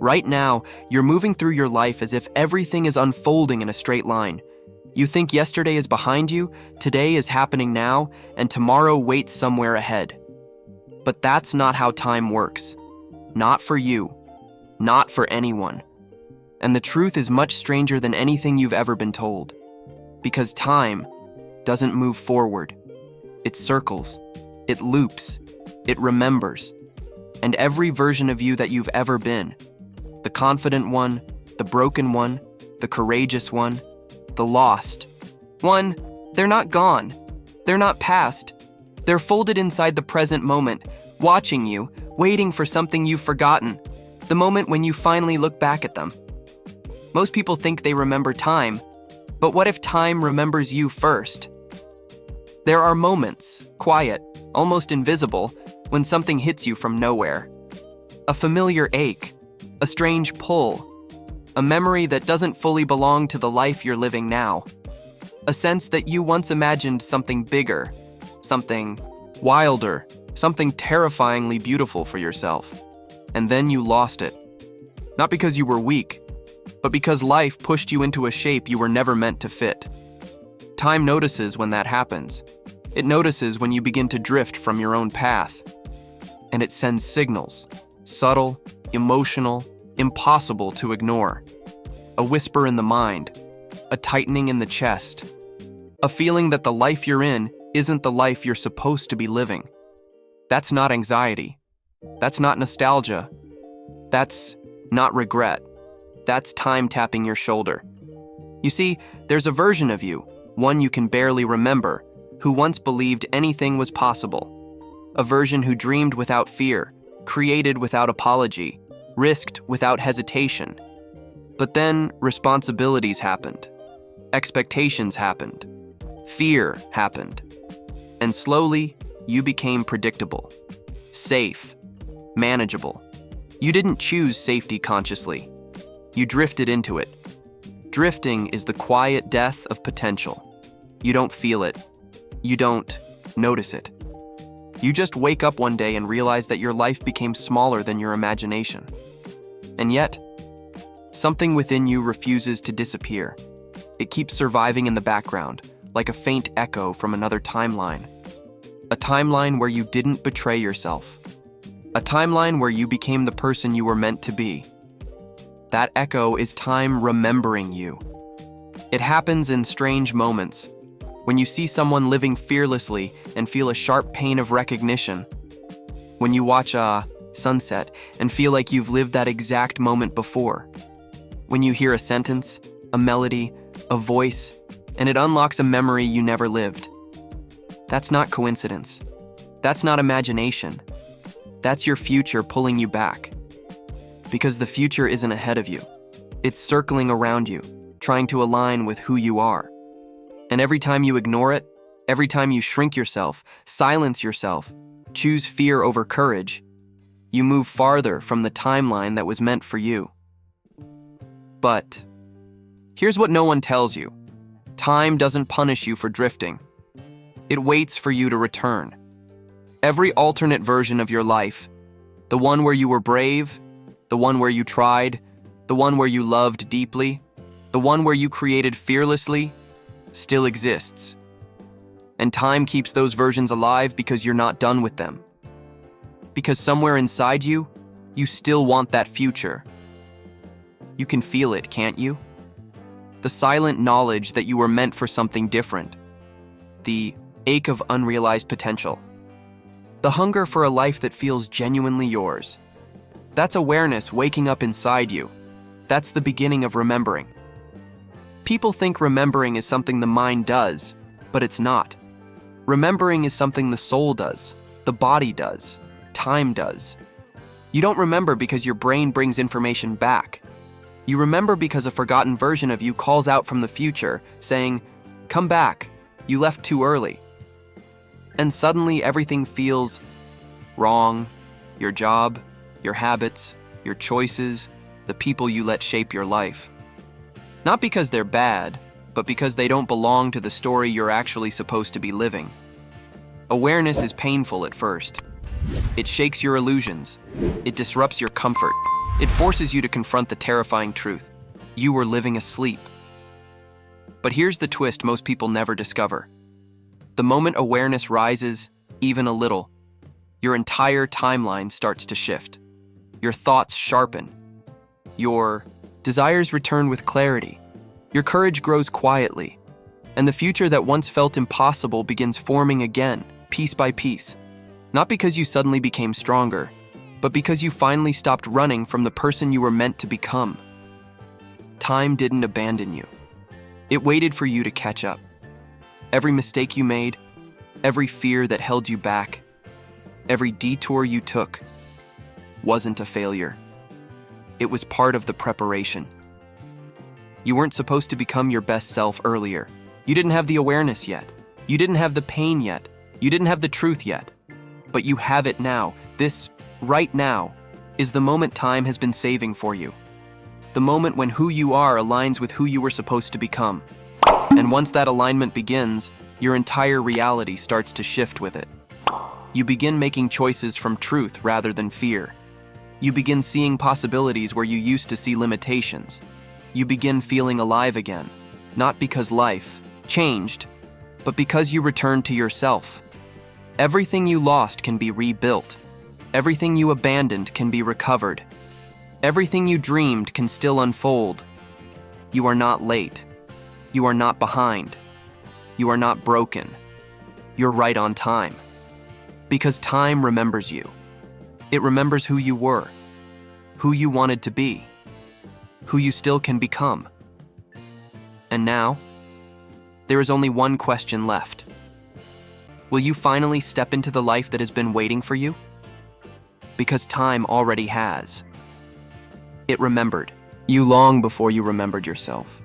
Right now, you're moving through your life as if everything is unfolding in a straight line. You think yesterday is behind you, today is happening now, and tomorrow waits somewhere ahead. But that's not how time works. Not for you. Not for anyone. And the truth is much stranger than anything you've ever been told. Because time doesn't move forward. It circles. It loops. It remembers. And every version of you that you've ever been, the confident one, the broken one, the courageous one, the lost one, they're not gone. They're not past. They're folded inside the present moment, watching you, waiting for something you've forgotten, the moment when you finally look back at them. Most people think they remember time, but what if time remembers you first? There are moments, quiet, almost invisible, when something hits you from nowhere. A familiar ache, a strange pull, a memory that doesn't fully belong to the life you're living now. A sense that you once imagined something bigger, something wilder, something terrifyingly beautiful for yourself. And then you lost it. Not because you were weak, but because life pushed you into a shape you were never meant to fit. Time notices when that happens. It notices when you begin to drift from your own path. And it sends signals, subtle, emotional, impossible to ignore. A whisper in the mind, a tightening in the chest, a feeling that the life you're in isn't the life you're supposed to be living. That's not anxiety. That's not nostalgia. That's not regret. That's time tapping your shoulder. You see, there's a version of you, one you can barely remember, who once believed anything was possible. A version who dreamed without fear, created without apology, risked without hesitation. But then responsibilities happened. Expectations happened. Fear happened. And slowly, you became predictable, safe, manageable. You didn't choose safety consciously. You drifted into it. Drifting is the quiet death of potential. You don't feel it. You don't notice it. You just wake up one day and realize that your life became smaller than your imagination. And yet, something within you refuses to disappear. It keeps surviving in the background, like a faint echo from another timeline. A timeline where you didn't betray yourself. A timeline where you became the person you were meant to be. That echo is time remembering you. It happens in strange moments, when you see someone living fearlessly and feel a sharp pain of recognition. When you watch a sunset and feel like you've lived that exact moment before. When you hear a sentence, a melody, a voice, and it unlocks a memory you never lived. That's not coincidence. That's not imagination. That's your future pulling you back. Because the future isn't ahead of you. It's circling around you, trying to align with who you are. And every time you ignore it, every time you shrink yourself, silence yourself, choose fear over courage, you move farther from the timeline that was meant for you. But here's what no one tells you. Time doesn't punish you for drifting. It waits for you to return. Every alternate version of your life, the one where you were brave, the one where you tried, the one where you loved deeply, the one where you created fearlessly, still exists. And time keeps those versions alive because you're not done with them. Because somewhere inside you, you still want that future. You can feel it, can't you? The silent knowledge that you were meant for something different. The ache of unrealized potential. The hunger for a life that feels genuinely yours. That's awareness waking up inside you. That's the beginning of remembering. People think remembering is something the mind does, but it's not. Remembering is something the soul does, the body does, time does. You don't remember because your brain brings information back. You remember because a forgotten version of you calls out from the future, saying, "Come back, you left too early." And suddenly everything feels wrong. Your job, your habits, your choices, the people you let shape your life. Not because they're bad, but because they don't belong to the story you're actually supposed to be living. Awareness is painful at first. It shakes your illusions. It disrupts your comfort. It forces you to confront the terrifying truth. You were living asleep. But here's the twist most people never discover. The moment awareness rises, even a little, your entire timeline starts to shift. Your thoughts sharpen. Your desires return with clarity. Your courage grows quietly. And the future that once felt impossible begins forming again, piece by piece. Not because you suddenly became stronger, but because you finally stopped running from the person you were meant to become. Time didn't abandon you. It waited for you to catch up. Every mistake you made, every fear that held you back, every detour you took wasn't a failure. It was part of the preparation. You weren't supposed to become your best self earlier. You didn't have the awareness yet. You didn't have the pain yet. You didn't have the truth yet. But you have it now. This, right now, is the moment time has been saving for you. The moment when who you are aligns with who you were supposed to become. And once that alignment begins, your entire reality starts to shift with it. You begin making choices from truth rather than fear. You begin seeing possibilities where you used to see limitations. You begin feeling alive again, not because life changed, but because you returned to yourself. Everything you lost can be rebuilt. Everything you abandoned can be recovered. Everything you dreamed can still unfold. You are not late. You are not behind. You are not broken. You're right on time. Because time remembers you. It remembers who you were, who you wanted to be, who you still can become. And now, there is only one question left. Will you finally step into the life that has been waiting for you? Because time already has. It remembered you long before you remembered yourself.